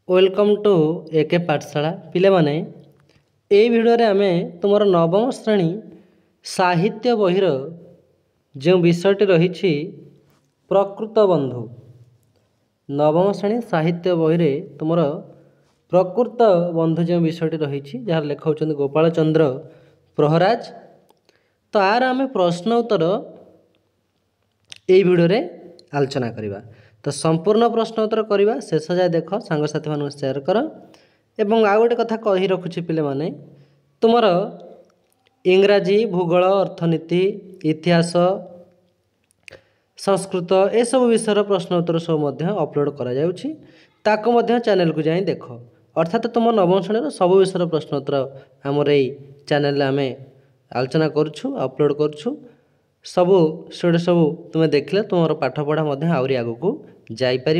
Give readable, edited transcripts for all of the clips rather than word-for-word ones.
Welcome to एके पाठशाला पिले माने ए भिडियो रे आमे तुमर नवम श्रेणी साहित्य बहिर जो विषयटी रही प्रकृत बंधु नवम श्रेणी साहित्य बहिर तुमर प्रकृत बंधु जो विषयटी रही जार लेखा गोपाल चंद्र प्रहराज। तो आर आमे प्रश्न उत्तर ये भिडियो रे आलोचना करिबा। तो संपूर्ण प्रश्न उत्तर करवा शेष जाए देख सांगसाथी मान शेयर कर। एवं आउ गोटे कथा कही रखुची पिले माने तुमर इंग्राजी भूगोल अर्थनीति इतिहास संस्कृत ए सब विषय प्रश्न उत्तर सब अपलोड करा जाउछि ताको मध्य चैनल को जाई देख। अर्थात तुम नवम श्रेणी सब विषय प्रश्न उत्तर आमर ये चैनल आम आलोचना करुछु अपलोड करुछु सबू से सबू तुम्हें देखले तुम पाठपढ़ा आहरी आगू जापर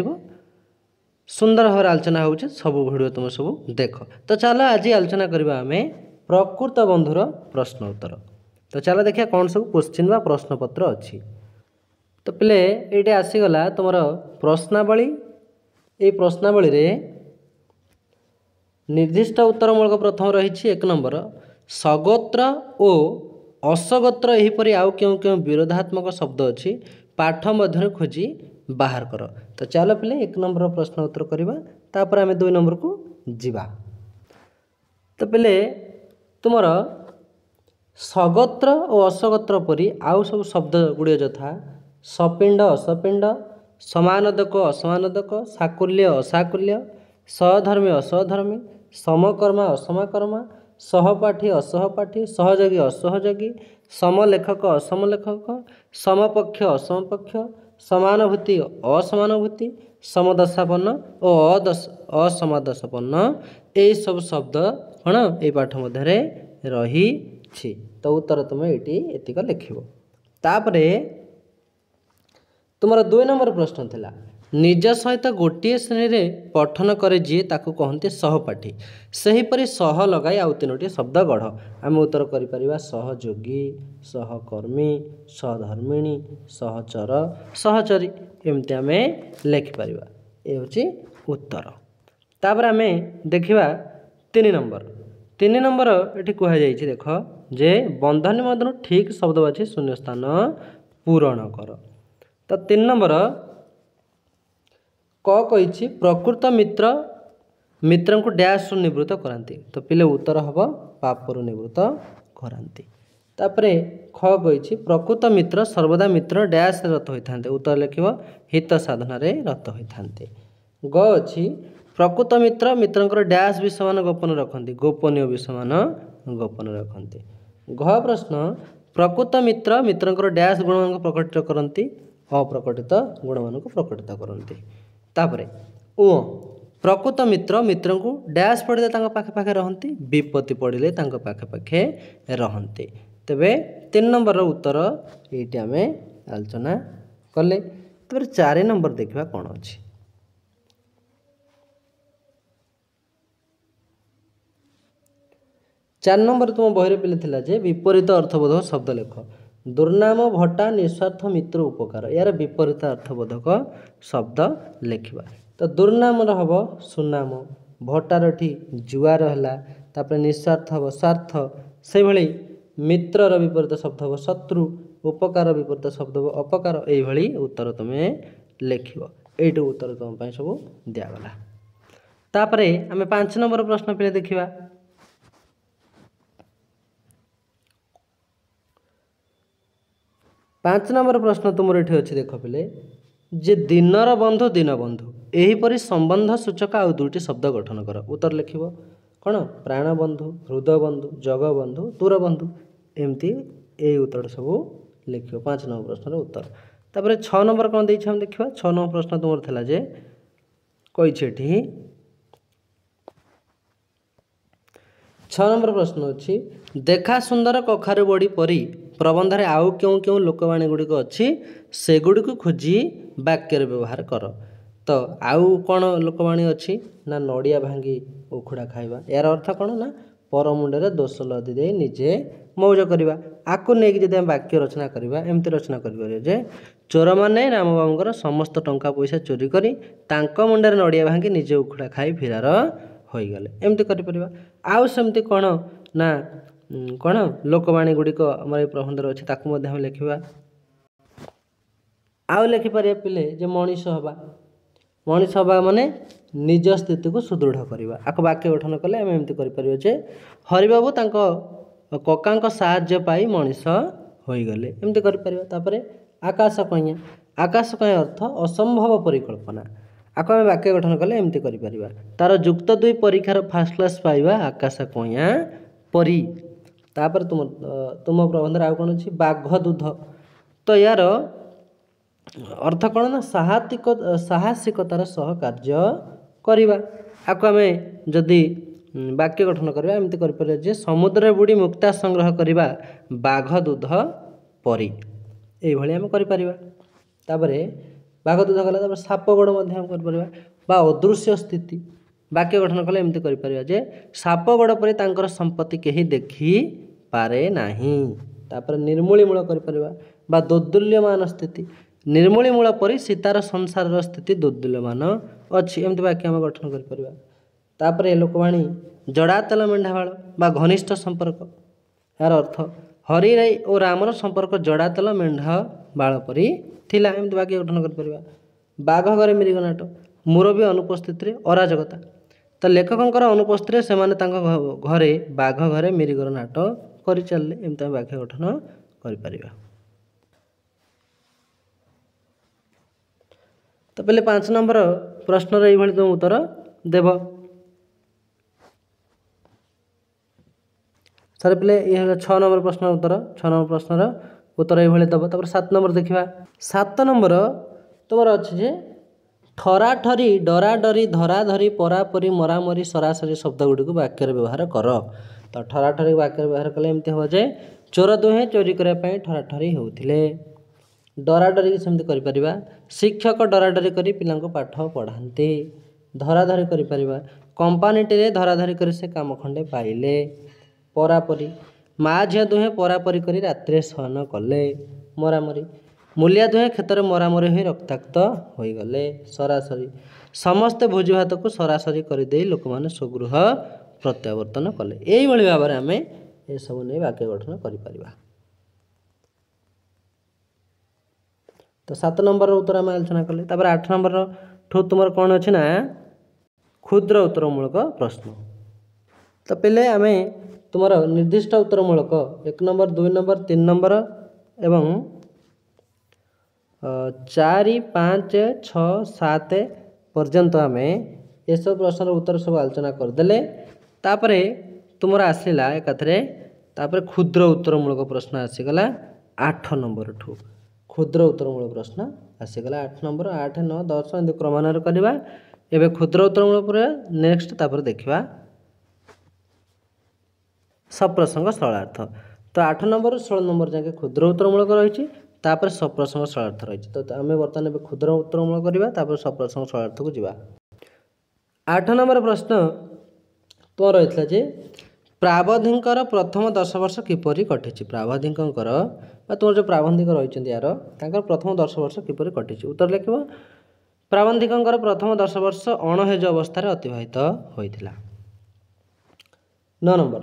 सुंदर भाव आलोचना हो सबू भिडियो तुम सब देख। तो चलो आज आलोचना करवा आम प्रकृत बंधुर प्रश्न उत्तर। तो चलो देखिए कौन सब क्वेश्चन बा प्रश्न पत्र अच्छी। तो पिले ये आसीगला तुम प्रश्नावली ये प्रश्नावली रे निर्दिष्ट उत्तरमूलक प्रथम रही एक नंबर सगोत्र और असगोत्र यहीपरि आउ क्यों क्यों विरोधात्मक शब्द अच्छी पाठ मध्य खोजी बाहर कर। तो चलो पिले एक नंबर प्रश्न उत्तर करवा तापर आम दुई नंबर को जीवा। तो पिले तुमर सगोत्र और असगोत्र परी आउ सब शब्द गुड़िया यथा सपिंड असपिंड समानोदक असमानोदक साकुल्य असाकुल्य सहधर्मी असहधर्मी समकर्मा असमकर्मा सहपाठी असहपाठी सहयोगी असहयोगी समलेखक असमलेखक समपक्ष असमपक्ष समानुभूति असमानुभूति समदशापन्न और असमदशापन्न ये सब शब्द कौन ये पाठ मध्य रही। तो उत्तर तुम ये लिख। तापरे तुमर दुई नंबर प्रश्न थिला निज सहित गोटे श्रेणी में पठन करे जी ताकू कहते सहपाठी सेहीपरि सह लगाई आउ तीनोटी शब्द गढ़। आम उत्तर करिपरिबा सहयोगी सहकर्मी सहधर्मिणी सहचर सहचरी एमती आम लिखिपर ये हूँ उत्तर। तापर आम देखा तीन नंबर ये कहुई देख जे बंधनी मध्य ठीक शब्द बाछी शून्य स्थान पूरण कर। तो तीन नंबर कही प्रकृत मित्र को डैश निवृत्त कराती। तो पिले उत्तर हम पापरु निवृत्त कराती। तापरे ख कही प्रकृत मित्र सर्वदा मित्र डैश रत होता है उत्तर लिख हित साधन रत होता है। ग अच्छी प्रकृत मित्र मित्र डैश विषयमान गोपन रखती गोपनीय विषयमान गोपन रखती। घ प्रश्न प्रकृत मित्र मित्र डैश गुण मान प्रकटित करती अप्रकटित गुण मान प्रकटित करती। तापरे ओ प्रकृत मित्र को डैश पढ़ले पाखे पाखे रहती विपत्ति पढ़ले पाखे पाखे रहती। तेबे तीन नंबर उत्तर ये आम आलोचना कले। तब चार नंबर देखा कौन अच्छी। चार नंबर तुम बही पिले थिला जे विपरीत अर्थबोधक शब्द लेख दुर्नाम भट्टा निस्वार्थ मित्र उपकार यार विपरीत अर्थबोधक शब्द लिखा। तो दुर्नाम हम सुनाम भट्टार जुआर है निस्वार्थ हम स्वार्थ से भली मित्रर विपरीत शब्द हम शत्रु उपकार विपरीत शब्द हम अपकार ये उत्तर तुम्हें लिख ये उत्तर तुम सब दिगला। तापर आम 5 नंबर प्रश्न पे देखा। 5 नंबर प्रश्न तुम ये अच्छी देख पिले जे दिनर बंधु दिन बंधु यहीपरि संबंध सूचक आउ दुईटी शब्द गठन कर। उत्तर लिख कौन प्राणबंधु हृदय बंधु जगबंधु दूर बंधु एमती ये उत्तर सब लिख 5 नंबर प्रश्न उत्तर। तापर 6 नंबर कौन देखा देखा 6 नंबर प्रश्न तुम थिला जे कही 6 नंबर प्रश्न अच्छी देखा सुंदर कखारु बड़ी परी प्रबंध आउ क्यों क्यों लोकवाणी गुड़िक अच्छी सेगुड़ी को खोजी वाक्य व्यवहार कर। तो आउ कौन लोकवाणी अच्छी ना नड़िया भांगी उखुड़ा खाइबा यार अर्थ कौन ना पर मुंडे दोष लदी दे निजे मौज करवा। आकु नहीं कि जब वाक्य रचना करवा एमती रचना करें जे चोर मैंने रामबाबूर समस्त टंका पैसा चोरी करी मुंडे नड़िया भांगी निजे उखुड़ा खाई फिरार हो गले एमती कर आउ सेमती कौन ना कौन लोकवाणी गुड़िक आम प्रबंध अच्छे ताकू लिखा। आउ लिखिपर पिले जे मनीष हवा माने निज स्थिति को सुदृढ़ करवा। आको वाक्य गठन कले आम एमती करें हरिबाबू तांको कका साहाय्य पाई मनीष हो गले एमती कर। आकाश कईया अर्थ असंभव परिकल्पना। आको आम वाक्य गठन कले एमती कर तार जुक्त 2 परीक्षार फास्ट क्लास पाइबा आकाश कईया परी। तापर तुम प्रबंध आउ कौन अच्छी बाघ दूध। तो यार अर्थ कौन ना साहसिकतार सह कार्य करवा। आपको आम जदि वाक्य गठन करवा एमती कर समुद्र बुड़ी मुक्ता संग्रह करवा बाघ दूध परी ये आम कर। बाघ दूध गला साप गोड़ कर अदृश्य स्थिति वाक्य गठन कले एमती कर साप गोड़ पर तांकर संपत्ति कहीं देखी पारे नाही। तापर निर्मूलीमूल कर दोदुल्यमान स्थिति निर्मूलीमूल पर सीतार संसार स्थिति दोदुल्यमान अच्छी एमती वाक्य आम गठन कर। लोकवाणी जड़ातल मेढ़ावाल घनिष्ठ संपर्क यार अर्थ हरि राय और रामर संपर्क जड़ातल मेढ़ावाल परी थिला एमती वाक्य गठन कर। बाघ घरे मिरिगनाट मुरबी अनुपस्थित अराजकता। तो लेखकर अनुपस्थित से घरे बाघ घरे मिरिगर नाट कर चलले एमती वाक्य गठन कर। तो पहले 5 नंबर प्रश्न ये तुम उत्तर देव। सर पहले ये 6 नंबर प्रश्न उत्तर 6 नंबर प्रश्नर उत्तर ये दब। तापर 7 नंबर देखा 7 नंबर तुम अच्छे जे ठरा ठरी डरा डरी धरा धरी परापरी मरामरी सरासरी शब्द गुड़ी को वाक्य व्यवहार कर। तो ठरा ठरी वाक्य व्यवहार कले एमती हम जे चोर दुहे चोरी करने ठरा ठरी होते। डरा डरी सेमती कर शिक्षक डरा डरी कर पिला पाठ पढ़ाते। धरा धरी कर कंपानी धरा धरी कर से काम खंडे पाइले। परापरी माँ झील दुहे परापरी कर रात्रे शयन कले। मरामरी मूलिया दुहे क्षेत्र में मरामरी हो रक्ताक्त हो गले। सरासरी समस्ते भोजी भात को सरासरी करदे लोक मैंने स्वगृह प्रत्यावर्तन कले। यही भाव में आम ये सब नहीं वाक्य गठन कर। तो 7 नंबर उत्तर आम आलोचना कले। 8 नंबर ठू तुम कौन अच्छे ना क्षुद्र उत्तरमूलक प्रश्न। तो पहले आम तुम निर्दिष्ट उत्तरमूलक 1 नंबर 2 नंबर 3 नंबर एवं 4 5 6 7 पर्यंत आम ये सब प्रश्न उत्तर सब आलोचना करदे। तापर तुम आसला एकाथरे तापर क्षुद्र उत्तरमूलक प्रश्न आसीगला 8 नंबर ठू क्षुद्र उत्तरमूलक प्रश्न आसीगला 8 नंबर 8 9 10 एमती क्रमान्वय करवा। एवं क्षुद्र उत्तरमूलक पर नेक्स्ट तापर देखा सप्रसंग सरलार्थ। तो 8 नंबर 16 नंबर जाके क्षुद्र उत्तरमूलक रही तापर सप्रसंग सरलार्थ रही। तो आम बर्तमान क्षुद्र उत्तरमूलक करवा तापर सप्रसंग सरलार्थ को जीवा। 8 नंबर प्रश्न तो रही जे प्राबंधिकर प्रथम 10 वर्ष किपरि कटिछि। प्राबंधिकर तुम जो प्राबंधिक रही यार प्रथम 10 वर्ष किपरि कटिछि। उत्तर लिख प्राबंधिकर प्रथम 10 वर्ष अणहेज अवस्था अतिवाहित होइथिला। 9 नंबर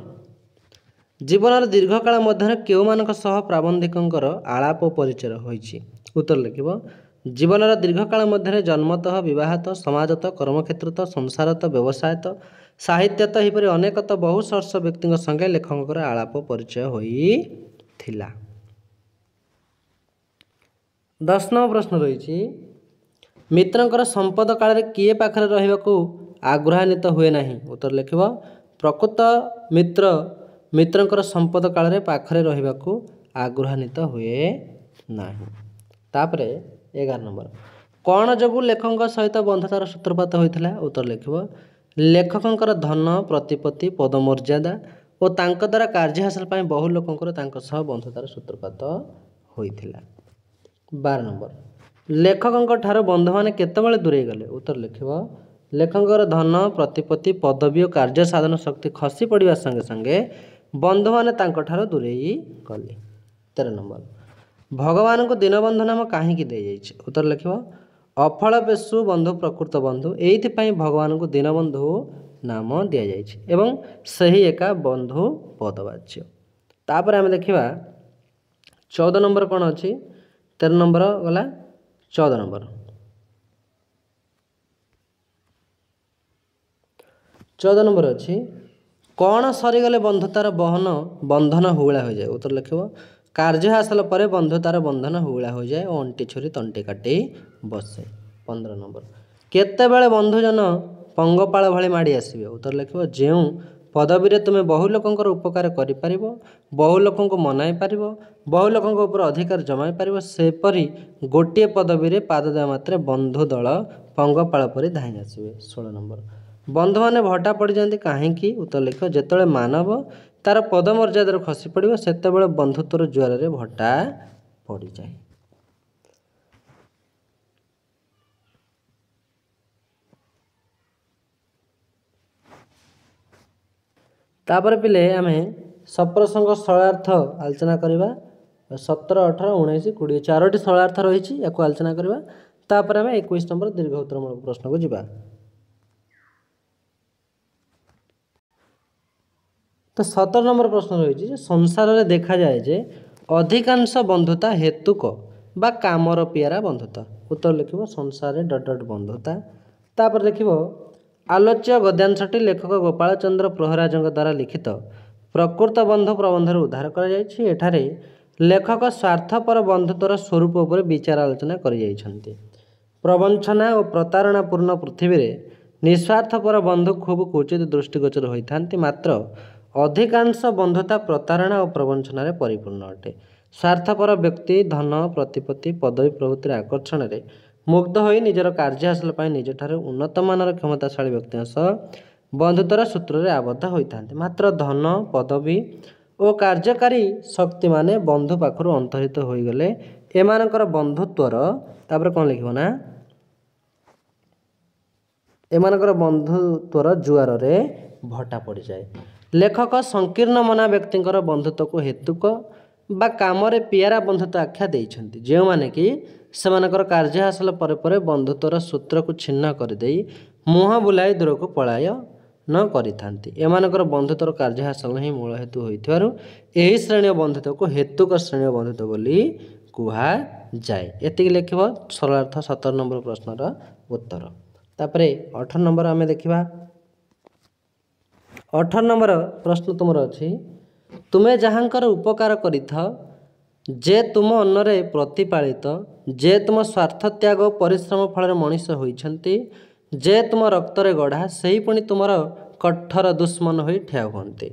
जीवन दीर्घकाल मध्य केउ मानक सह प्राबंधिकर आलाप परिचय होइछि। उत्तर लिख जीवन दीर्घकाल मध्य जन्मतः विवाहत समाजत कर्मक्षेत्रत संसारत व्यवसायत साहित्यत हीपरि अनेकत बहु सर्ष व्यक्ति संगे लेखकर आलाप परिचय होइथिला। 10 नंबर प्रश्न रही मित्रंकर संपद काल किए पाखरे रहिबाकू आग्रहान्वित हुए नहीं। उत्तर लिख प्रकृत मित्रंकर संपद काल पाखरे रहिबाकू आग्रहान्वित हुए नहीं। तापर 11 नंबर कौन जोगु लेखक सहित बंधुतार सूत्रपात होता। उत्तर लिख लेखकर धन प्रतिपत्ति पदमर्यादा और तांक द्वारा कार्य हासिल पाई बहु लोकंकर बंधुतार सूत्रपात होता। 12 नंबर लेखकों ठारो बंधु मैंने केतबेले दूरे गले। उत्तर लिख लेखकर धन प्रतिपत्ति पदवी और कार्य साधन शक्ति खसी पड़ा संगे संगे बंधु मैंने दूरे गले। 13 नंबर भगवान को दीनबंधु नाम कहीं दे उत्तर लिख अफल पेशु बंधु प्रकृत बंधु ये भगवान को दीनबंधु नाम दि जाए सही एका बंधु पदवाच्य। तापर आम देखा 14 नंबर कौन अच्छी 13 नंबर गला 14 नंबर 14 नंबर अच्छी कौन सरीगले बंधुतार बंधन हुला हो जाए। उत्तर लिख कार्य हासिल पर बंधुतार बंधन हुला हो जाए और अंटी छुरी तंटी काटी बसे। 15 नंबर केतेबेले बंधुजन पंगपाल भली माड़ी आसबे। उत्तर लिख जो पदवी तुम्हें बहु लोकंर उपकार कर बहु लोक मनाई पार बहु लोक अधिकार जमाई पार सेपरी गोटे पदवी पाद देवा मात्रे बंधु दल पंगपाल पर धाई आसबे। 16 नंबर बंधु मैंने भट्टा पड़ जाती कहीं। उत्तर लिख जिते मानव तार पद मर्यादा खसी पड़ो से बंधुत्वर जुआर में भट्टा पड़ जाए। तापर पिले आम सप्रसंग सरलार्थ आलोचना करवा 17, 18, 19, 20 4टी सरलार्थ रही या आलोचना करवा। तापर आम 21 नंबर दीर्घ उत्तरमूलक प्रश्न को जीवा। तो 17 नंबर प्रश्न रही संसार में देखा जाए जे अधिकांश बंधुता हेतुक बा कामर पियारा बंधुता। उत्तर लिख संसार डट डट बंधुता। तापर लिख आलोच्य गद्यांशटी लेखक गोपाल चंद्र प्रहराज द्वारा लिखित प्रकृत बंधु प्रबंधर उद्धार कर लेखक स्वार्थपर बंधुत्वर स्वरूप उपर विचार आलोचना कर प्रवंचना और प्रतारणापूर्ण पृथ्वी में निस्वार्थपर बंधु खूब क्वचित दृष्टिगोचर होता मात्र अधिकांश बंधुता प्रतारणा और प्रवंचन परिपूर्ण अटे। स्वार्थपर व्यक्ति धन प्रतिपत्ति पदवी प्रभृति आकर्षण में मुग्ध हो निजर कार्य हासिल निजठार उन्नत मानर क्षमताशाली व्यक्ति सह बंधुत्वर सूत्र में आबद्ध होता मात्र धन पदवी और कार्यकारी शक्ति माने बंधु पाखर अंतरित हो गले एमानकर बंधुत्वर तापर कौन लिखो ना एमानकर बंधुत्वर जुआर रे भट्टा पड़ जाए। लेखक संकीर्ण मना व्यक्ति बंधुत्व को हेतुक बा काम पियारा बंधुत्व आख्या देइछन्ति जो माने कि सेमानकर कार्य हासिल पर बंधुत्वर सूत्र को छिन्न करदे मुह बुलाई दूर को पलाय न करिथान्ति। एमानकर बंधुत्वर कार्य हासिल ही मूल हेतु होइथिबारु एही श्रेणी बंधुत्व को हेतुक श्रेणी बंधुत्व बोली कुहा जाए। एतिक लिखिबो सरलार्थ 17 नंबर प्रश्नर उत्तर। तापरे 18 नंबर आमे देखिबा 18 नंबर प्रश्न तुमर अच्छी तुम्हें जहाँकर उपकार करिथाओ जे तुम अन्नरे प्रतिपालित जे तुम स्वार्थ त्याग परिश्रम फल मनीष होइछन्ति जे तुम रक्तरे गढ़ा से पुणी तुमर कठोर दुश्मन हो ठिया हुअन्ति।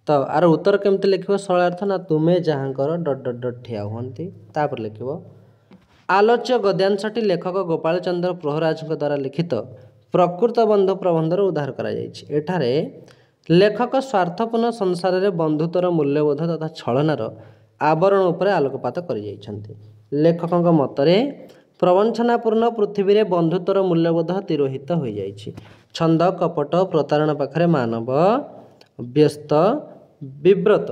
तो आर उत्तर केमती लिखिबो सरलार्थ ना तुम्हें जहाँकर डट डट डट ठिया हुअन्ति। तापर लिखिबो आलोच्य गद्यांशटी लेखक गोपाल चंद्र प्रहराज द्वारा लिखित प्रकृत बंधु प्रबंधर उद्धार करा जायछि। एठारे लेखक स्वार्थपूर्ण संसार में बंधुत्वर मूल्यबोध तथा छलनार आवरण उपर आलोकपात कर जाइछन्ति। लेखक मतरे प्रवंचनापूर्ण पृथ्वी में बंधुत्वर मूल्यबोध तिरोहित हो जाइछि। छंद कपट प्रतारणा पाखरे मानव व्यस्त विव्रत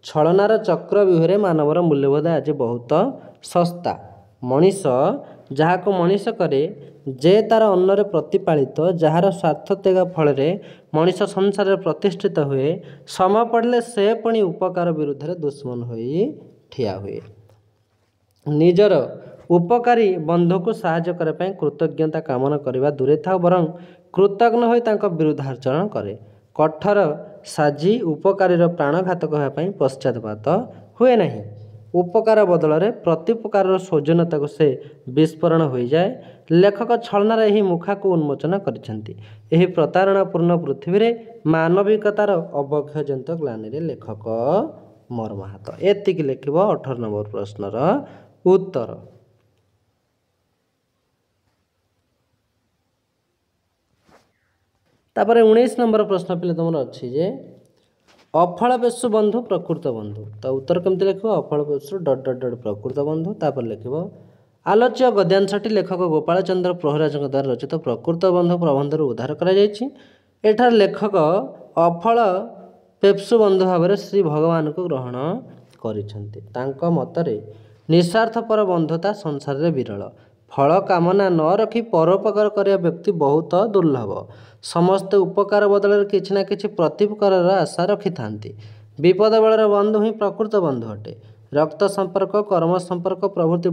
छलनार चक्रव्यूह मानवर मूल्यबोध आज बहुत सस्ता। मनीष जहाँ को मनीष करे जे तार अन्नरे प्रतिपालित जार स्वार्थ त्याग फल मनीष संसार प्रतिष्ठित हुए समय पड़े से पुणी उपकार विरुद्ध में दुश्मन हो ठिया हुए। निजर उपकारी बंधु को साहाय्य करने कृतज्ञता कामना करने दूरे था बरं कृतज्ञ हो विरुद्धाचरण करे। कठोर साजी उपकारी प्राणघातक होगापी पश्चातपात हुए नहीं। उपकार बदल में प्रत्युपकार सौजन्यता को से विस्फोरण हो जाए। लेखक छलनार यही मुखा को उन्मोचन करिसेंति। एही प्रतारणापूर्ण पृथ्वी में मानविकतार अवक्षयजनित ग्लानि लेखक मर्माहत। एतिक लिखिब 18 नंबर प्रश्नर उत्तर। तापर 19 नंबर प्रश्न पे तुम अच्छी जे अफल पेशु बंधु प्रकृत बंधु। तो उत्तर केमती लिख अफल पेशु डट डट डट प्रकृत बंधु। तापर लिख ଆଲୋଚ୍ୟ ଗଦ୍ୟାଂଶଟି ଲେଖକ ଗୋପାଳ ଚନ୍ଦ୍ର ପ୍ରହରାଜଙ୍କ ଦ୍ୱାରା ରଚିତ ପ୍ରକୃତ ବନ୍ଧୁ ପ୍ରବନ୍ଧରୁ ଉଦ୍ଧାର କରାଯାଇଛି। ଏଠାରେ ଲେଖକ ଅଫଳ ପେପ୍ସୁ ବନ୍ଧୁ ଭାବରେ ଶ୍ରୀ ଭଗବାନଙ୍କୁ ଗ୍ରହଣ କରିଛନ୍ତି। ତାଙ୍କ ମତରେ ନିଃସ୍ୱାର୍ଥପର ବନ୍ଧୁତା ସଂସାରରେ ବିରଳ। ଫଳ କାମନା ନ ରଖି ପରୋପକାର କରିବା ବ୍ୟକ୍ତି ବହୁତ ଦୁର୍ଲଭ। ସମସ୍ତେ ଉପକାର ବଦଳରେ କିଛି ନା କିଛି ପ୍ରତ୍ୟୁପକାରର ଆଶା ରଖିଥାନ୍ତି। ବିପଦ ବେଳର ବନ୍ଧୁ ହିଁ ପ୍ରକୃତ ବନ୍ଧୁ ଅଟେ। ରକ୍ତ ସମ୍ପର୍କ, କର୍ମ ସମ୍ପର୍କ ପ୍ରଭୃତି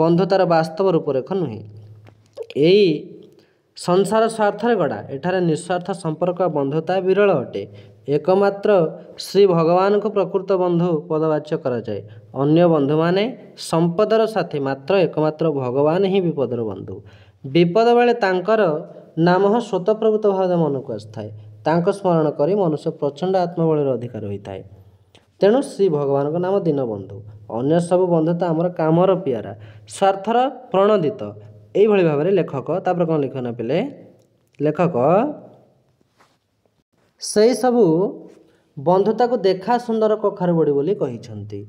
ବନ୍ଧୁତାର ବାସ୍ତବ ରୂପରେଖ ନୁହେଁ। ଏଇ ସଂସାର ସ୍ୱାର୍ଥରେ ଗଢ଼ା। ଏଠାରେ ନିଃସ୍ୱାର୍ଥ ସମ୍ପର୍କ ବନ୍ଧୁତା ବିରଳ ଅଟେ। ଏକମାତ୍ର ଶ୍ରୀ ଭଗବାନଙ୍କୁ ପ୍ରକୃତ ବନ୍ଧୁ ପଦବାଚ୍ୟ କରାଯାଏ। ଅନ୍ୟ ବନ୍ଧୁମାନେ ସମ୍ପଦର ସାଥୀ, ମାତ୍ର ଏକମାତ୍ର ଭଗବାନ ହିଁ ବିପଦର ବନ୍ଧୁ। ବିପଦ ବେଳେ ତାଙ୍କର ନାମ ସ୍ୱତଃପ୍ରବୃତ୍ତ ଭାବେ ମନକୁ ଆସିଥାଏ। ତାଙ୍କ ସ୍ମରଣ କରି ମନୁଷ୍ୟ ପ୍ରଚଣ୍ଡ ଆତ୍ମବଳର ଅଧିକାର ହୋଇଥାଏ। ତେଣୁ ଶ୍ରୀ ଭଗବାନଙ୍କ ନାମ ଦୀନବନ୍ଧୁ। ଅନ୍ୟ ସବୁ ବନ୍ଧୁତା ଆମର କାମର ପିଆରା, ସ୍ୱାର୍ଥର ପ୍ରଣୋଦିତ। ଏଇଭଳି ଭାବରେ ଲେଖକ ତାପରେ କ'ଣ ଲେଖିବ ନା ପିଲେ, ଲେଖକ ସେହି ସବୁ ବନ୍ଧୁତାକୁ ଦେଖା ସୁନ୍ଦର କଖାରୁ ବଡ଼ି ବୋଲି କହିଛନ୍ତି।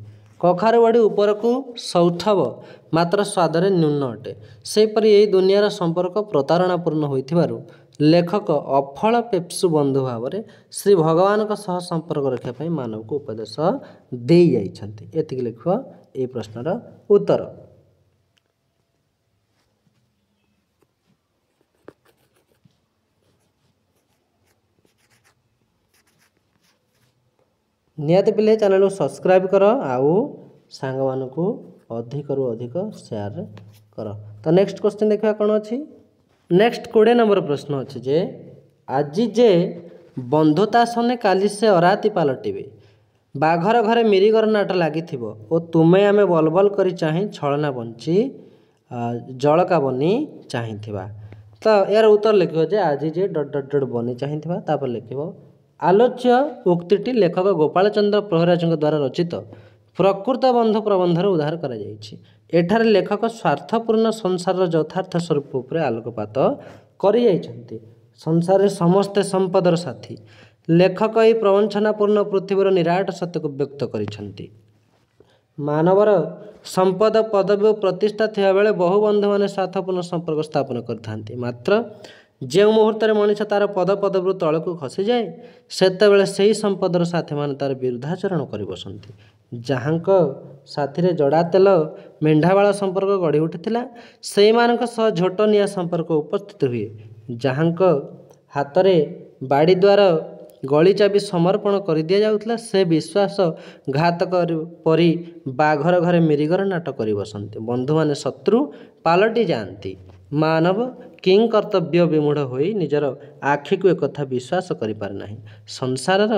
କଖାରୁ ବଡ଼ି ଉପରକୁ ସୌଷ୍ଠବ ମାତ୍ର ସ୍ୱାଦରେ ନ୍ୟୁନ ଅଟେ। ସେହିପରି ଏହି ଦୁନିଆର ସମ୍ପର୍କ ପ୍ରତାରଣାପୂର୍ଣ୍ଣ ହୋଇଥିବାରୁ ଲେଖକ ଅଫଳ ପେପ୍ସୁ ବନ୍ଧୁ ଭାବରେ ଶ୍ରୀ ଭଗବାନଙ୍କ ସହ ସମ୍ପର୍କ ରଖିବା ପାଇଁ ମାନବକୁ ଉପଦେଶ ଦେଇ ଯାଇଛନ୍ତି। ଏତିକି ଲେଖିବ ଏହି ପ୍ରଶ୍ନର ଉତ୍ତର। ନିହାତି ପିଲେ ଚ୍ୟାନେଲକୁ ସବସ୍କ୍ରାଇବ୍ କର ଆଉ ସାଙ୍ଗମାନଙ୍କୁ ଅଧିକରୁ ଅଧିକ ସେୟାର କର। ତ ନେକ୍ସଟ କ୍ୱେଶ୍ଚିନ୍ ଦେଖିବା କ'ଣ ଅଛି। ନେକ୍ସଟ 20 ନମ୍ବର ପ୍ରଶ୍ନ ଅଛି ଯେ ଆଜି ଯେ ବନ୍ଧୁତା ସନେ କାଲି ସେ ଅରାତି ପାଲଟିବେ, ବାଘର ଘରେ ମିରିଗର ନାଟ ଲାଗିଥିବ ଓ ତୁମେ ଆମେ ବଲବଲ କରି ଚାହିଁ ଛଳନା ବଞ୍ଚି ଜଳକା ବନି ଚାହିଁଥିବା। ତ ଏହାର ଉତ୍ତର ଲେଖିବ ଯେ ଆଜି ଯେ ଡଟ୍ ଡଟ୍ ଡଟ୍ ବନି ଚାହିଁଥିବା। ତାପରେ ଲେଖିବ ଆଲୋଚ୍ୟ ଉକ୍ତିଟି ଲେଖକ ଗୋପାଳ ଚନ୍ଦ୍ର ପ୍ରହରାଜଙ୍କ ଦ୍ୱାରା ରଚିତ ପ୍ରକୃତ ବନ୍ଧୁ ପ୍ରବନ୍ଧରୁ ଉଦ୍ଧାର କରାଯାଇଛି। ଏଠାରେ ଲେଖକ ସ୍ୱାର୍ଥପୂର୍ଣ୍ଣ ସଂସାରର ଯଥାର୍ଥ ସ୍ୱରୂପ ଉପରେ ଆଲୋକପାତ କରିଯାଇଛନ୍ତି। ସଂସାରରେ ସମସ୍ତେ ସମ୍ପଦର ସାଥୀ। ଲେଖକ ଏହି ପ୍ରବଞ୍ଚନାପୂର୍ଣ୍ଣ ପୃଥିବୀର ନିରାଟ ସତ୍ୟକୁ ବ୍ୟକ୍ତ କରିଛନ୍ତି। ମାନବର ସମ୍ପଦ, ପଦବୀ ଓ ପ୍ରତିଷ୍ଠା ଥିବାବେଳେ ବହୁ ବନ୍ଧୁମାନେ ସ୍ୱାର୍ଥପୂର୍ଣ୍ଣ ସମ୍ପର୍କ ସ୍ଥାପନ କରିଥାନ୍ତି। ମାତ୍ର ଯେଉଁ ମୁହୂର୍ତ୍ତରେ ମଣିଷ ତା'ର ପଦବୀରୁ ତଳକୁ ଖସିଯାଏ, ସେତେବେଳେ ସେହି ସମ୍ପଦର ସାଥୀମାନେ ତା'ର ବିରୁଦ୍ଧାଚରଣ କରି ବସନ୍ତି। ଯାହାଙ୍କ ସାଥିରେ ଜଡ଼ା ତେଲ ମେଣ୍ଢାବାଳ ସମ୍ପର୍କ ଗଢ଼ି ଉଠିଥିଲା, ସେଇମାନଙ୍କ ସହ ଝୋଟନିଆ ସମ୍ପର୍କ ଉପସ୍ଥିତ ହୁଏ। ଯାହାଙ୍କ ହାତରେ ବାଡ଼ି ଦ୍ୱାର ଗଳି ଚାବି ସମର୍ପଣ କରିଦିଆଯାଉଥିଲା, ସେ ବିଶ୍ୱାସଘାତକ ପରି ବାଘର ଘରେ ମିରିଗର ନାଟ କରି ବସନ୍ତି। ବନ୍ଧୁମାନେ ଶତ୍ରୁ ପାଲଟି ଯାଆନ୍ତି। ମାନବ କିଂକର୍ତ୍ତବ୍ୟ ବିମୂଢ଼ ହୋଇ ନିଜର ଆଖିକୁ ଏକଥା ବିଶ୍ୱାସ କରିପାରେ ନାହିଁ। ସଂସାରର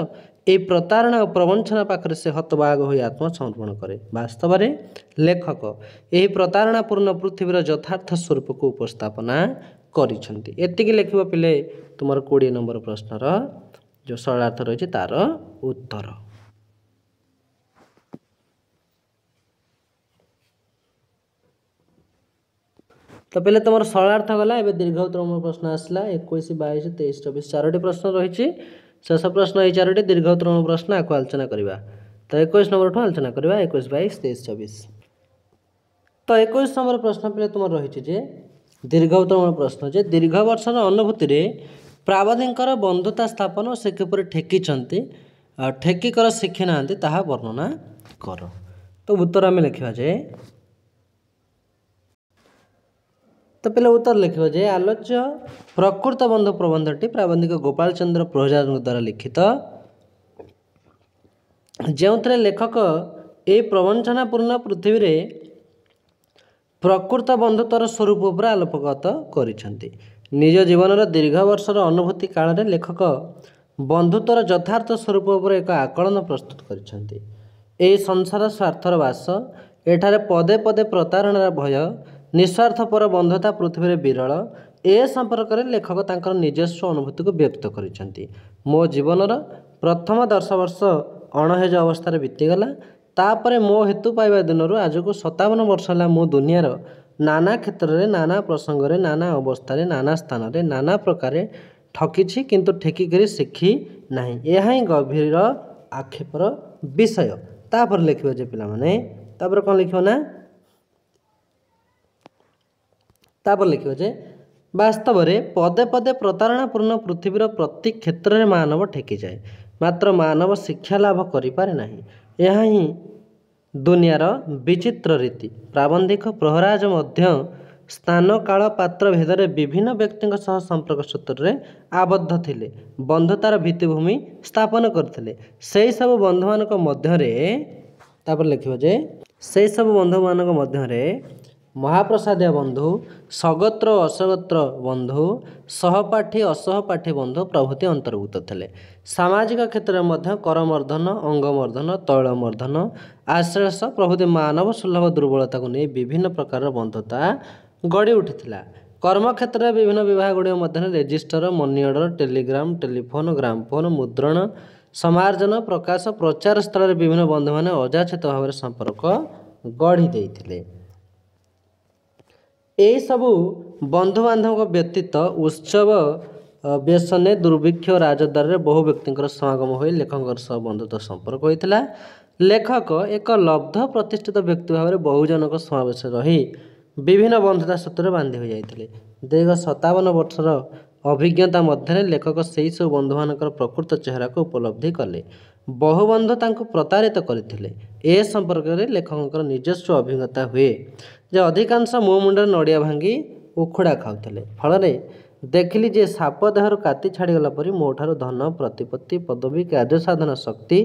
ଏହି ପ୍ରତାରଣା ଓ ପ୍ରବଞ୍ଚନା ପାଖରେ ସେ ହତବାଗ ହୋଇ ଆତ୍ମସମର୍ପଣ କରେ। ବାସ୍ତବରେ ଲେଖକ ଏହି ପ୍ରତାରଣାପୂର୍ଣ୍ଣ ପୃଥିବୀର ଯଥାର୍ଥ ସ୍ୱରୂପକୁ ଉପସ୍ଥାପନା କରିଛନ୍ତି। ଏତିକି ଲେଖିବ ପିଲେ ତୁମର 20 ନମ୍ବର ପ୍ରଶ୍ନର ଯେଉଁ ସରଳାର୍ଥ ରହିଛି ତାର ଉତ୍ତର। ତ ପିଲେ ତୁମର ସରଳାର୍ଥ ଗଲା। ଏବେ ଦୀର୍ଘ ଉତ୍ତର ପ୍ରଶ୍ନ ଆସିଲା। 21, 22, 23, 24 ଚାରୋଟି ପ୍ରଶ୍ନ ରହିଛି। ଶେଷ ପ୍ରଶ୍ନ ଏହି ଚାରୋଟି ଦୀର୍ଘ ଉତ୍ତର ପ୍ରଶ୍ନ ଆକୁ ଆଲୋଚନା କରିବା। ତ 21 ନମ୍ବରଠୁ ଆଲୋଚନା କରିବା 21, 22, 23, 24। ତ 21 ନମ୍ବର ପ୍ରଶ୍ନ ପିଲେ ତୁମର ରହିଛି ଯେ ଦୀର୍ଘ ଉତ୍ତର ପ୍ରଶ୍ନ ଯେ ଦୀର୍ଘ ବର୍ଷର ଅନୁଭୂତିରେ ପ୍ରାବଧିଙ୍କର ବନ୍ଧୁତା ସ୍ଥାପନ ସେ କିପରି ଠେକିଛନ୍ତି, ଠେକିକର ଶିଖି ନାହାନ୍ତି ତାହା ବର୍ଣ୍ଣନା କର। ତ ଉତ୍ତର ଆମେ ଲେଖିବା ଯେ ତ ପିଲା ଉତ୍ତର ଲେଖିବ ଯେ ଆଲୋଚ୍ୟ ପ୍ରକୃତ ବନ୍ଧୁ ପ୍ରବନ୍ଧଟି ପ୍ରାବନ୍ଧିକ ଗୋପାଳ ଚନ୍ଦ୍ର ପ୍ରହରାଜଙ୍କ ଦ୍ୱାରା ଲିଖିତ, ଯେଉଁଥିରେ ଲେଖକ ଏହି ପ୍ରବଞ୍ଚନାପୂର୍ଣ୍ଣ ପୃଥିବୀରେ ପ୍ରକୃତ ବନ୍ଧୁତ୍ୱର ସ୍ୱରୂପ ଉପରେ ଆଲୋକପାତ କରିଛନ୍ତି। ନିଜ ଜୀବନର ଦୀର୍ଘ ବର୍ଷର ଅନୁଭୂତି କାଳରେ ଲେଖକ ବନ୍ଧୁତ୍ୱର ଯଥାର୍ଥ ସ୍ୱରୂପ ଉପରେ ଏକ ଆକଳନ ପ୍ରସ୍ତୁତ କରିଛନ୍ତି। ଏହି ସଂସାର ସ୍ୱାର୍ଥର ବାସ, ଏଠାରେ ପଦେ ପଦେ ପ୍ରତାରଣାର ଭୟ, ନିଃସ୍ୱାର୍ଥପର ବନ୍ଧୁତା ପୃଥିବୀରେ ବିରଳ, ଏ ସମ୍ପର୍କରେ ଲେଖକ ତାଙ୍କର ନିଜସ୍ୱ ଅନୁଭୂତିକୁ ବ୍ୟକ୍ତ କରିଛନ୍ତି। ମୋ ଜୀବନର ପ୍ରଥମ 10 ବର୍ଷ ଅଣହେଜ ଅବସ୍ଥାରେ ବିତିଗଲା। ତାପରେ ମୋ ହେତୁ ପାଇବା ଦିନରୁ ଆଜକୁ 57 ବର୍ଷ ହେଲା ମୁଁ ଦୁନିଆର ନାନା କ୍ଷେତ୍ରରେ, ନାନା ପ୍ରସଙ୍ଗରେ, ନାନା ଅବସ୍ଥାରେ, ନାନା ସ୍ଥାନରେ, ନାନା ପ୍ରକାରେ ଠକିଛି, କିନ୍ତୁ ଠେକିକରି ଶିଖି ନାହିଁ। ଏହା ହିଁ ଗଭୀର ଆକ୍ଷେପର ବିଷୟ। ତାପରେ ଲେଖିବ ଯେ ପିଲାମାନେ, ତାପରେ କ'ଣ ଲେଖିବ ନା तापर लिखिबो जे वास्तव में पदे पदे प्रतारणापूर्ण पृथ्वीर प्रति क्षेत्र में मानव ठेकी जाए, मात्र मानव शिक्षा लाभ करिपारे नाही। यह ही दुनियार विचित्र रीति। प्राबंधिक प्रहराज मध्य स्थान काल पात्र भेदरे विभिन्न व्यक्ति सह संपर्क सूत्र में आबद्ध थिले, बंधुतार भित्तिभूमि स्थापन करथिले। सेही सब बंधु मानक मध्यरे तापर लिखिबो जे सेही सब बंधु मानक मध्यरे महाप्रसादीय बंधु, सगोत्र असगोत्र बंधु, सहपाठी असहपाठी बंधु प्रभृति अंतर्भुक्त थे। सामाजिक क्षेत्र में करमर्दन, अंगमर्दन, तैलमर्दन, आश्रयस प्रभृति मानव सुलभ दुर्बलता को नहीं विभिन्न प्रकार बंधुता गढ़ी उठिथिला। कर्म क्षेत्र में विभिन्न विभाग गुड़िक मध्य register, money order, telegram, telephone, gramophone, मुद्रण, समार्जन, प्रकाश, प्रचार स्थल में विभिन्न बंधु मैंने अजाचित भाव में संपर्क गढ़ी देइथिले। यही सबू बंधु बांधव व्यतीत उत्सव व्यसने दुर्भिक्ष राजद्वार में बहु व्यक्ति समागम हो लेखक सह बंधुत्व संपर्क होता। लेखक एक लब्ध प्रतिष्ठित व्यक्ति भाव में बहुजन समावेश रही विभिन्न बंधुता सूत्र बांधि हो जाते। दीर्घ 57 वर्षर अभिज्ञता मध्य लेखक से सब बंधु मान प्रकृत चेहरा को उपलब्धि कले। बहु बंधु तांको प्रतारित करथिले। ए संपर्क में लेखक निजस्व अभिज्ञता हुए जे अधिकांश मो मुंडर नड़िया भांगी उखुड़ा खाऊले। फल देखिली जे साप देहर काति छाड़गला परी मोठार धन, प्रतिपत्ति, पदवी, कार्य साधन शक्ति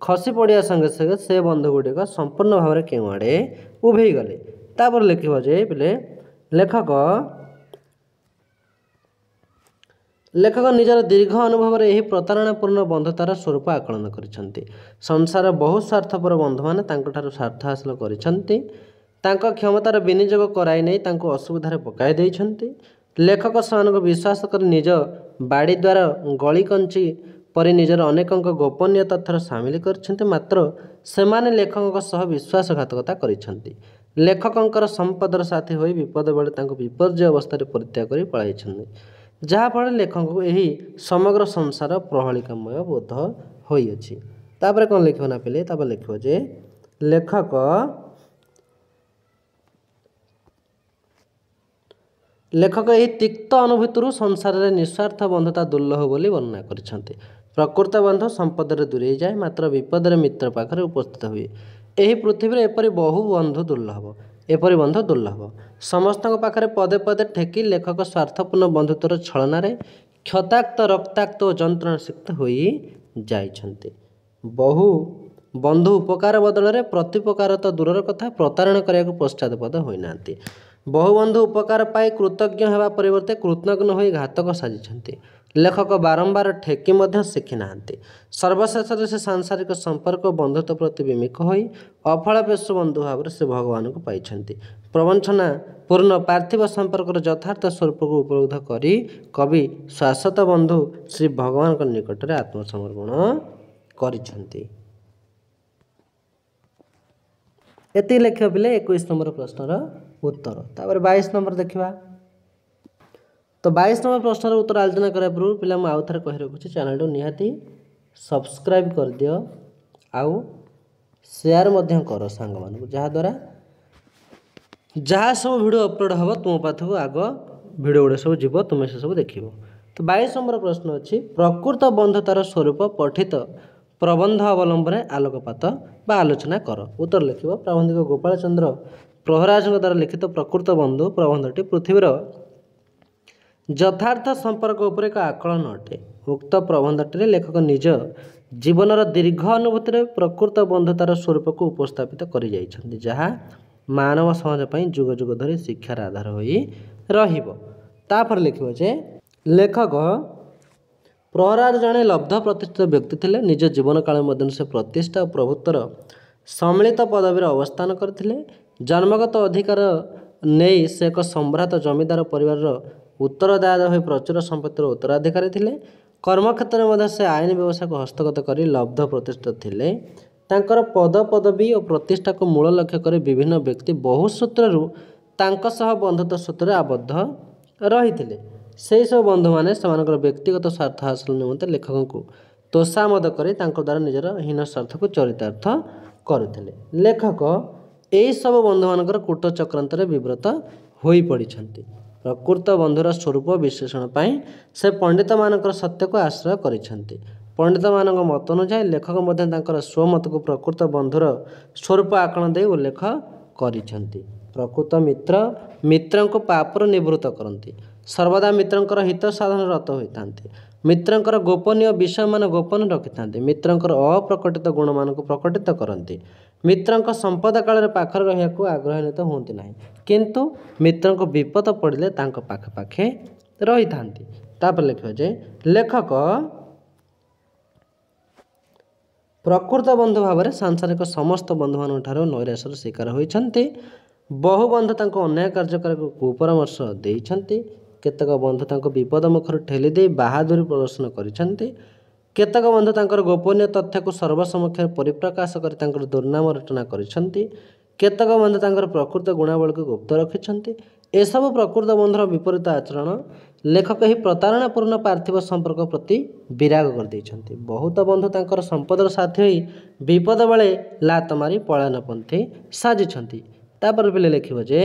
खसी पड़ा संगे संगे से बंधु गुड़िक संपूर्ण भाव में केउ आड़े उभे गले। तापर लिखिबो जे पिले लेखक निजर दीर्घ अनुभव में यही प्रतारणापूर्ण बंधुतार स्वरूप आकलन करिसेंती। संसार बहु स्वार्थपर बंधु माने तांको स्वार्थ हासिल करिसेंती, तांको क्षमतार विनियोग कराई नहीं तांको असुविधार पकाई देइछंती। लेखक सेमानक विश्वास कर निज बाड़ी द्वारा गली कंची परि निजर अनेकंक गोपनीय तथ्यर सामिल करछंती, मात्र सेमाने लेखक सह विश्वासघातकता करिछंती। लेखकंकर संपदर साथी होई विपद बेले तांको विपर्य अवस्था परित्याग करि पळाइछंती, जहाँफल लेखक को यही समग्र संसार प्रहलिकामय बोध होइछि। तापर कौन लिखो ना पिले तापर लिखो जे लेखक यही तिक्त अनुभूति संसार में निस्वार्थ बंधुता दुर्लभ बोली वर्णना करिसेंती। प्रकृत बंधु संपद दूरे जाए, मात्र विपद मित्र पाखरे उपस्थित हुए। यही पृथ्वी एपरी बहु बंधु दुर्लभ, एपरी बंधु दुर्लभ समस्त पाखरे पदे पदे ठेकी लेखक स्वार्थपूर्ण बंधुत्वर छलना क्षताक्त, रक्ताक्त और जंत्रणासिक्त हो जाइछंती। बहु बंधु उपकार बदल में प्रतिपकार तो दूरर कथा प्रतारण करने को पश्चातपद होना। बहु बंधु उपकार पाई कृतज्ञ होगा परिवर्ते कृतज्ञ हो घातक साजिछंती। लेखक बारंबार ठेकी शिखि ना। सर्वशेष से सांसारिक संपर्क बंधुत्व प्रति विमुख हो अफलपेश बंधु भाव से भगवान को पाई। प्रवंचना पूर्ण पार्थिव संपर्क यथार्थ स्वरूप को उपलब्ध करी कवि शाश्वत बंधु श्री भगवान निकट में आत्मसमर्पण करिछंती। एति लिखियो पिले 21 नंबर प्रश्नर उत्तर। तापर 22 नंबर देखिबा। तो 22 नंबर प्रश्नर उत्तर आलोचना करा पूर्व पिला मु आउ थरे कहि रखुछि, चैनल को निहाती सब्सक्राइब कर दियो आउ शेयर मध्य कर सांग मान को, जहा द्वारा जहाँ सब वीडियो अपलोड हम तुम पाखक आग वीडियो गुड़ा सब जीव तुम से सब देख। तो 22 नंबर प्रश्न अच्छी प्रकृत बंधुतार स्वरूप पठित प्रबंध अवलंबन आलोकपात बा आलोचना कर। उत्तर लिख प्राबंधिक गोपाल चंद्र प्रहराज द्वारा लिखित प्रकृत बंधु प्रबंधटी पृथ्वीर यथार्थ संपर्क उपर एक आकलन अटे। उक्त प्रबंधटी लेखक निज जीवनर दीर्घ अनुभूति प्रकृत बंधुतार स्वरूप को उपस्थापित कर जाइछन्ति, जहाँ मानव समाज पर जुग जुग धरी शिक्षार आधार हो तापर लिखिबो जे लेखक प्रहराज जड़े लब्ध प्रतिष्ठित व्यक्ति थे। निज जीवन काल मध्य से प्रतिष्ठा और प्रभुत्वर सम्मिलित पदवी अवस्थान करथिले। जन्मगत अधिकार नहीं से एक सम्राट जमीदार परिवार उत्तरदायी हो प्रचुर संपत्तिर उत्तराधिकारी थे। कर्मक्षेत्र में से आईन व्यवसाय को हस्तगत कर लब्ध प्रतिष्ठित थे। तांकर पद पदवी और प्रतिष्ठा को मूल लक्ष्य कर विभिन्न व्यक्ति बहु सूत्रु तांक सह बंधुत्व सूत्र आबद्ध रही। से सब बंधु मैंने व्यक्तिगत स्वार्थ हासिल निमंते लेखकों को तोषामद कर द्वारा निजर हीन स्वार्थ को चरितार्थ करुले। लेखक यही सब बंधु मान कूट चक्रांत विव्रत हो पड़ती। प्रकृत बंधुर स्वरूप विश्लेषण पाई से पंडित मानकर सत्य को आश्रय करिसेंती। पंडित मानक मत अनुसार लेखक मध्य तांकर स्वमत को प्रकृत बंधुर स्वरूप आकलन दे उल्लेख करिसेंती। प्रकृत मित्र मित्र को पापर निवृत्त करती, सर्वदा मित्रंकर हित साधन रत होइतांती, मित्रंकर गोपनीय विषय मान गोपन रखिथांती, मित्रंकर अप्रकटित गुण मान प्रकटित करती, मित्रंक संपदा काल पाखर रहियाकु आग्रहान्वित होती नहीं, किंतु मित्रंक विपद पड़े तांको पाखे पाखे रही थांती। तापर लिखिबा जे लेखक प्रकृत बंधु भाव में सांसारिक समस्त बंधु मान नैराश्यर शिकार होइछन्ति। बहु बंधु तांको अन्याय कार्य करने कुपरामर्श देइछन्ति, केतक बंधु तांको विपद मुखर ठेली दे बहादुरी प्रदर्शन करिछन्ति, केतक बंधु तांकर गोपनीय तथ्य को सर्वसमक्ष परिप्रकाश कर तांकर दुर्नाम रचना करिछन्ति, केतक बंधु तांकर प्रकृत गुणावली को गुप्त रखिछन्ति। एसबु प्रकृत बंधुर विपरीत आचरण लेखक ही प्रतारणापूर्ण पार्थिव संपर्क प्रति विराग कर देइछन्ति। बहुत बंधु तांकर संपदर साथी होई विपद बेले लात मारी पलायन पंथी साजिछन्ति। तापर पिले लिखिबो जे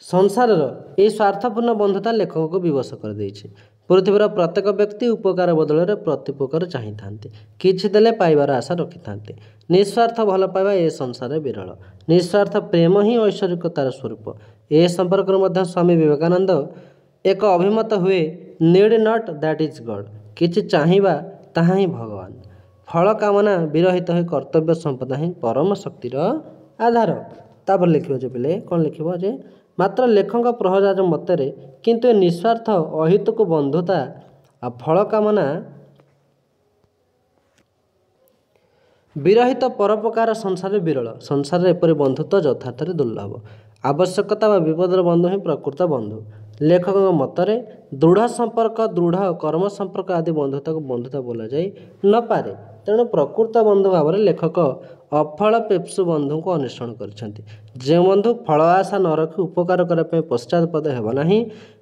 संसारर ये स्वार्थपूर्ण बंधुता लेखक को विवश कर देइछि। पृथ्वीर प्रत्येक व्यक्ति उपकार बदल प्रत्युपकार चाही थांती, किछि देले पाइबार आशा रखि थांती। निस्वार्थ भल पाइबा ए संसार विरल, निस्वार्थ प्रेम ही ऐश्वर्यतार स्वरूप। ए संपर्क मध्य स्वामी विवेकानंद एक अभिमत हुए, need not that is God, किछि चाहिबा ताहा ही भगवान। फल कामना विरहित हो कर्तव्य संपदा ही परम शक्तिर आधार। तापर लिखिबो जे पिले कोन लिखिबो जे मात्र लेखक प्रहराज मतरे किंतु निस्वार्थ अहितुक बंधुता आ फल कामना विरहित परोपकार संसार विरल। संसार एपरि बंधुत्व यथार्थ दुर्लभ। आवश्यकता व विपदर बंधु ही प्रकृत बंधु। लेखक मतरे दृढ़ संपर्क, दृढ़ कर्म संपर्क आदि बंधुता को बंधुता बोला जाई न पारे। तेणु प्रकृत बंधु भाव में लेखक अफल पेप्सु बंधु को अन्वेषण करछन्ति। जे बंधु फल आशा न रखी उपकार करने पश्चातपद हेब नाही,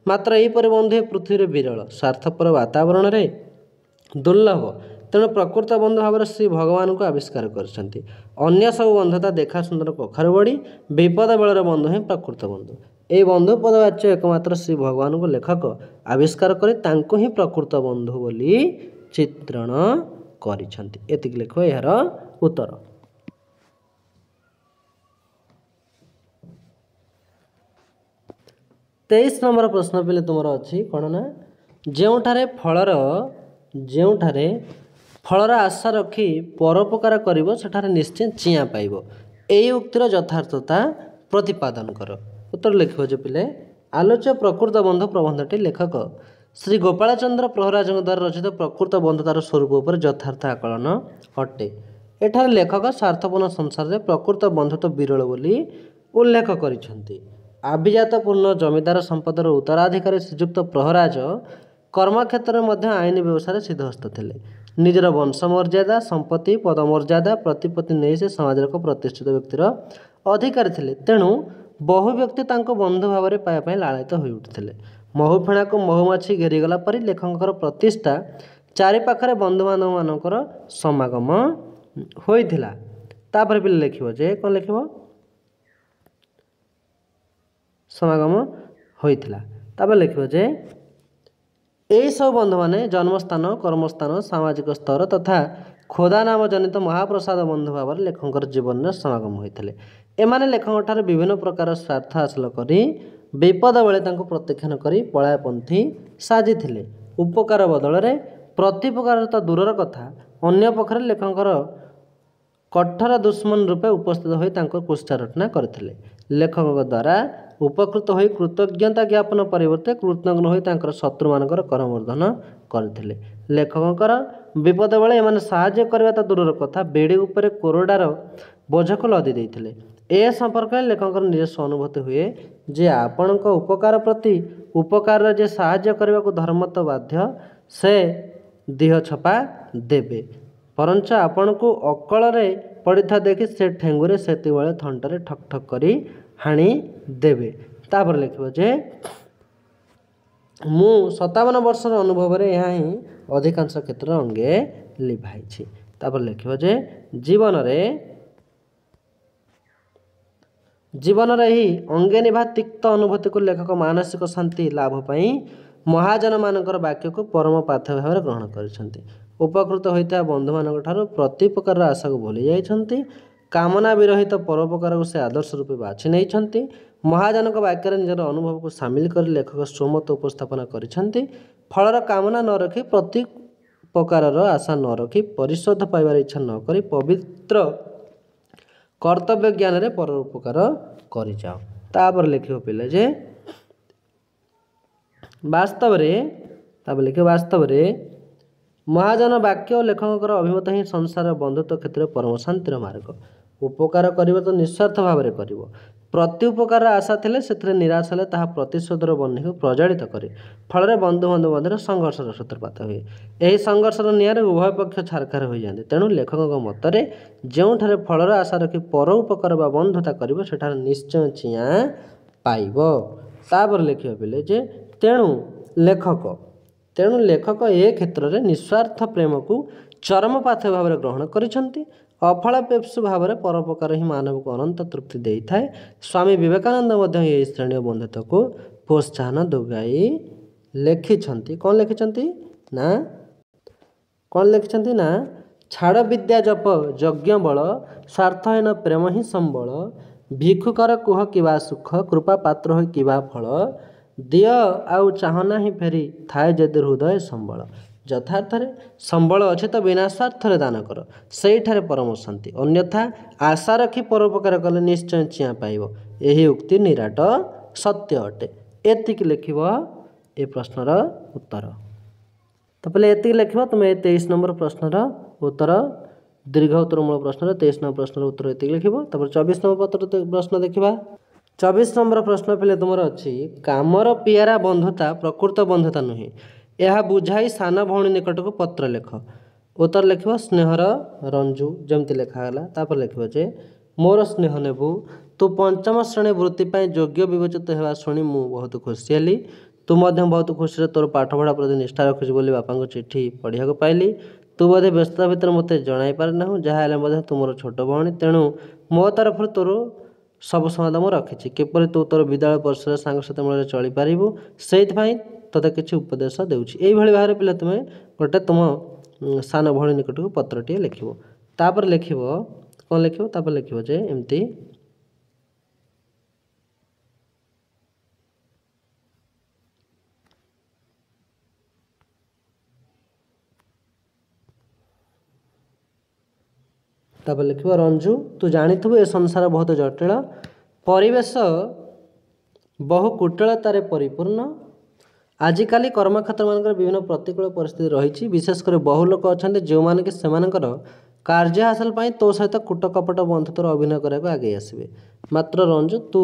मात्र यहीपरि बंधु पृथ्वी विरल, स्वार्थपर वातावरण रे दुर्लभ। तेणु प्रकृत बंधु भाव श्री भगवान को आविष्कार करछन्ति। अन्य सब बंधुता देखा सुंदर कखारु बड़ी, विपद बेलर बंधु ही प्रकृत बंधु। ए बंधु पदवाच्य एकमात्र श्री भगवान को लेखक आविष्कार करे तांको ही प्रकृत बंधु बोली चित्रण करिछन्ति। एतिक लेखो यार उत्तर। तेईस नंबर प्रश्न पे तुम अच्छी कौन ना, ଯେଉଁଠାରେ ଫଳର ଆଶା ରଖି ପରୋପକାର କରିବ ସେଠାରେ ନିଶ୍ଚୟ ଚିଆଁ ପାଇବ। ଏହି ଉକ୍ତିର ଯଥାର୍ଥତା ପ୍ରତିପାଦନ କର। ଉତ୍ତର ଲେଖିବ ଯେ ପିଲେ, ଆଲୋଚ୍ୟ ପ୍ରକୃତ ବନ୍ଧୁ ପ୍ରବନ୍ଧଟି ଲେଖକ ଶ୍ରୀ ଗୋପାଳଚନ୍ଦ୍ର ପ୍ରହରାଜଙ୍କ ଦ୍ୱାରା ରଚିତ ପ୍ରକୃତ ବନ୍ଧୁତାର ସ୍ୱରୂପ ଉପରେ ଯଥାର୍ଥ ଆକଳନ ଅଟେ। ଏଠାରେ ଲେଖକ ସ୍ୱାର୍ଥପୂର୍ଣ୍ଣ ସଂସାରରେ ପ୍ରକୃତ ବନ୍ଧୁତ୍ୱ ବିରଳ ବୋଲି ଉଲ୍ଲେଖ କରିଛନ୍ତି। ଆଭିଜାତ ପୂର୍ଣ୍ଣ ଜମିଦାର ସମ୍ପଦର ଉତ୍ତରାଧିକାରୀ ଶ୍ରୀଯୁକ୍ତ ପ୍ରହରାଜ କର୍ମକ୍ଷେତ୍ରରେ ମଧ୍ୟ ଆଇନ ବ୍ୟବସାୟରେ ସିଦ୍ଧହସ୍ତ ଥିଲେ। ନିଜର ବଂଶ ମର୍ଯ୍ୟାଦା, ସମ୍ପତ୍ତି, ପଦମର୍ଯ୍ୟାଦା, ପ୍ରତିପତ୍ତି ନେଇ ସେ ସମାଜର ଏକ ପ୍ରତିଷ୍ଠିତ ବ୍ୟକ୍ତିର ଅଧିକାରୀ ଥିଲେ। ତେଣୁ ବହୁ ବ୍ୟକ୍ତି ତାଙ୍କୁ ବନ୍ଧୁ ଭାବରେ ପାଇବା ପାଇଁ ଲାଳିତ ହୋଇ ଉଠିଥିଲେ। ମହୁ ଫେଣାକୁ ମହୁମାଛି ଘେରିଗଲା ପରି ଲେଖକଙ୍କର ପ୍ରତିଷ୍ଠା ଚାରିପାଖରେ ବନ୍ଧୁବାନ୍ଧବମାନଙ୍କର ସମାଗମ ହୋଇଥିଲା। ତାପରେ ପିଲେ ଲେଖିବ ଯେ କ'ଣ ଲେଖିବ, ସମାଗମ ହୋଇଥିଲା। ତାପରେ ଲେଖିବ ଯେ ଏହିସବୁ ବନ୍ଧୁମାନେ ଜନ୍ମସ୍ଥାନ, କର୍ମସ୍ଥାନ, ସାମାଜିକ ସ୍ତର ତଥା ଖୋଦା ନାମ ଜନିତ ମହାପ୍ରସାଦ ବନ୍ଧୁ ଭାବରେ ଲେଖକଙ୍କର ଜୀବନରେ ସମାଗମ ହୋଇଥିଲେ। ଏମାନେ ଲେଖକଙ୍କଠାରୁ ବିଭିନ୍ନ ପ୍ରକାର ସ୍ୱାର୍ଥ ହାସଲ କରି ବିପଦ ବେଳେ ତାଙ୍କୁ ପ୍ରତ୍ୟାଖ୍ୟାନ କରି ପଳାୟପନ୍ଥୀ ସାଜିଥିଲେ। ଉପକାର ବଦଳରେ ପ୍ରତିପକାର ତ ଦୂରର କଥା, ଅନ୍ୟ ପକ୍ଷରେ ଲେଖକଙ୍କର କଠୋର ଦୁଶ୍ମନ ରୂପେ ଉପସ୍ଥିତ ହୋଇ ତାଙ୍କୁ କୁଷ୍ଠାରଟନା କରିଥିଲେ। ଲେଖକଙ୍କ ଦ୍ୱାରା ଉପକୃତ ହୋଇ କୃତଜ୍ଞତା ଜ୍ଞାପନ ପରିବର୍ତ୍ତେ କୃତଜ୍ଞ ହୋଇ ତାଙ୍କର ଶତ୍ରୁମାନଙ୍କର କରମର୍ଦ୍ଦନ କରିଥିଲେ। ଲେଖକଙ୍କର ବିପଦ ବେଳେ ଏମାନେ ସାହାଯ୍ୟ କରିବା ତ ଦୂରର କଥା, ବେଡ଼ି ଉପରେ କୋରଡ଼ାର ବୋଝକୁ ଲଦି ଦେଇଥିଲେ। ଏ ସମ୍ପର୍କରେ ଲେଖକଙ୍କର ନିଜସ୍ୱ ଅନୁଭୂତି ହୁଏ ଯେ ଆପଣଙ୍କ ଉପକାର ପ୍ରତି ଉପକାରରେ ଯେ ସାହାଯ୍ୟ କରିବାକୁ ଧର୍ମତ ବାଧ୍ୟ, ସେ ଦିହ ଛପା ଦେବେ, ବରଞ୍ଚ ଆପଣଙ୍କୁ ଅକଳରେ ପଡ଼ିଥିବା ଦେଖି ସେ ଠେଙ୍ଗୁରେ ସେତିବେଳେ ଥଣ୍ଟରେ ଠକ୍ ଠକ୍ କରି ହାଣି ଦେବେ। ତାପରେ ଲେଖିବ ଯେ ମୁଁ 57 ବର୍ଷର ଅନୁଭବରେ ଏହା ହିଁ ଅଧିକାଂଶ କ୍ଷେତ୍ରରେ ଅଙ୍ଗେ ଲିଭାଇଛି। ତାପରେ ଲେଖିବ ଯେ ଜୀବନରେ जीवन ही अंगे निभा तिक्त अनुभूति को लेखक मानसिक शांति लाभ पाई महाजन मानकर वाक्य को परम पाथ्य भाव ग्रहण कर उपकृत होता बंधु मान प्रति प्रकार आशा को भूली जाइछन्ति कामना विरहित परोपकार को से आदर्श रूपे बाछि नहीं महाजन वाक्य निजर अनुभव को सामिल कर लेखक स्वमत उपस्थापन करिछन्ति फलर कामना न रखी प्रति प्रकार आशा न रखी परिशोध पाइबार इच्छा न करी पवित्र कर्तव्य ज्ञान रे परोपकार करि जाओ। तापर लिखियो पिले जे वास्तव रे महाजन वाक्य और लेखकर अभिमत ही संसार बंधुत्व क्षेत्र में परम शांतिर मार्ग उपकार करिबो तो निस्वार्थ भाव में करिबो प्रति उपकार आशा थिले सेथरे निराश हेले ताहा प्रतिशोधर बन्ही को प्रज्वलित करे फल बंधु बंधु मध्य संघर्षर सूत्रपात हुए यही संघर्षर निआरे उभय पक्ष छारखार हो जाते तेणु लेखक मतरे जोठारे फलर आशा रखी पर उपकार बा बंधुता करिबो सेठार निश्चय चिया पाइबो। तापर लिखियो पिले जे तेणु लेखक ए क्षेत्र में निस्वार्थ प्रेम को चरम पाथ्य भाव में ग्रहण करिसेंति अफलापेप्सु भाव में परोपकार ही मानव को अनंत तृप्ति दे था। स्वामी विवेकानंद मध्य यही श्रेणी बंधुत्व को प्रोत्साहन दोगाई लिखिछंती कौन लिखिछंती ना छाड़ विद्या जप यज्ञ बल स्वार्थहीन प्रेम ही संबल भिक्षुकर कुह किबा सुख कृपा पात्र हो किबा फल दिय आउ चाहना ही फेरी थाए जदि हृदय संबल यथार्थ संबल अच्छे तो बिना स्वार्थ दान कर से परम शांति अन्यथा आशा रखी परोपकार कले निश्चय चिया पाइब यही उक्ति निराट सत्य अटे। एतिक लिख ए प्रश्नर उत्तर तो पहले एतिक लिख तुम 23 नंबर प्रश्नर उत्तर दीर्घ उत्तरमूलक प्रश्न 23 नंबर प्रश्नर उत्तर एतिक लिख 24 नंबर प्रश्न देखा 24 नंबर प्रश्न पहले तुम अच्छी कामर पियारा बंधुता प्रकृत बंधुता नुहे यह बुझाई सान भौणी निकट को पत्र लिख उत्तर लिख स्नेहर रंजू जमती लिखागला तापर लिख जे मोर स्नेह नेबू तू पंचम श्रेणी वृत्ति योग्य विवेचित होगा शुणी मु बहुत खुशी हेली तू बहुत खुशी तोर पाठपढ़ा प्रति निष्ठा रखुच बोली बापा को चिठी पढ़ा पाइली तू बोधे व्यस्तता भितर मत जन पारिना जहाँ तू मोर छोट भौणी तेणु मो तरफ तोर सब समाधान रखी किपर तू तोर विद्यालय परिसर सांगसाथी मूल चली पारू से तोते किसी उपदेश देउछि एई भली भाव पिला तुम गोटे तुम सान भौणी निकट को पत्रटी लिख तापर लिख कौन लिख तापर लिख जे एमती तापर लिख रंजू तू जानिथबु ए संसार बहुत जटिल परिवेश बहु कुटिलतार परिपूर्ण आजिकाली कर्मक्षेत्र मान विभिन्न प्रतिकूल परिस्थिति रही विशेषकर बहु लोक अच्छा जो मैंने कि सेमानकर कार्य हासिल पाई तो सहित कूट कपट बंधुत्वर अभिनय करने आगे आसवे मात्र रंजू तू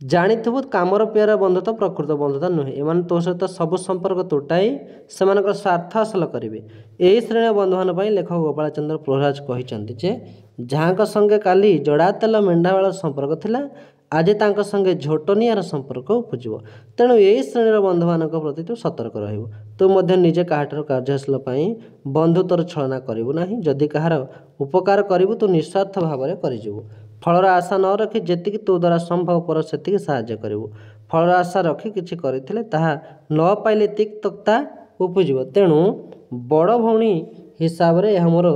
जानिथबु कामर प्यारा बंधुत्व प्रकृत बंधुता नुहे एମାନେ तो सहित सब संपर्क तुटाई सेमानकर स्वार्थ हासिल करेंगे यही श्रेणी बंधु मान लेखक गोपाल चंद्र प्रहराज कहते जे जहाँ संगे काली जड़ा तेल मेंढावाल संपर्क थिला आज तांको संगे झोटनियार संपर्क उपजीव तेणु यही श्रेणी बंधु मान प्रति तू सतर्क रहिबु तू मध्य निजे काहाटर कार्य हासिल पाई बंधुत्वर छलना करिबु नाही जदि कहार उपकार करिबु तू निस्वार्थ भाव में करिजिबु फलर आशा न रखी जेतिकी तू द्वारा संभव पर सेतिकी साहाय्य करिबु फलर आशा रखी किछि करिथिले ताहा न पाइले तिक्तता उपजीव तेणु बड़ भौणी हिसाब रे यह मोर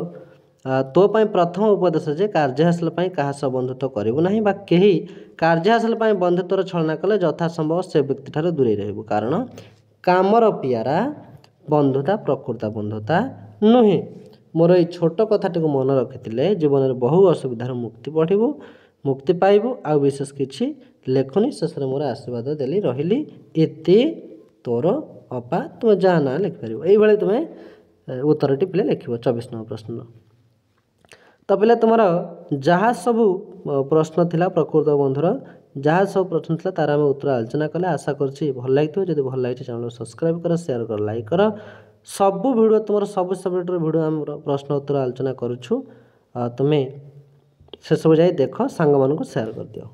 तो पाई प्रथम उपदेश जे कार्य हासिल पाई कहा सह बंधुत्व करिबु नाही बा केही कार्य हासिल पाई बंधुत्वर छलना कले यथा संभव से व्यक्ति ठारे दूरे रहबु कारण कामर पियारा बंधुता प्रकृत बंधुता नुहे मोर ये छोट कथाटी को मन रखिले जीवन में बहु असुविधार मुक्ति पाइबु आ विशेष किछि लेखुनी शेष मोर आशीर्वाद देली रही इति तोर अपा तुम जहाँ ना लिखिपार ये तुम्हें उत्तरटी पे लिख 24 नंबर प्रश्न तो पे तुम जहाँ सबू प्रश्न थिला प्रकृत बंधुर जहाँ सब प्रश्न था तार आम उत्तर आलोचना कले आशा करुँच भल लगी जब भल लगी चैनल सब्सक्राइब कर शेयर कर लाइक कर सबू भिडियो तुम सब सब्जेक्ट भिडियो आम प्रश्न उत्तर आलोचना करुछु तुम्हें से सब जाए देख सांग मान को शेयर कर दियो।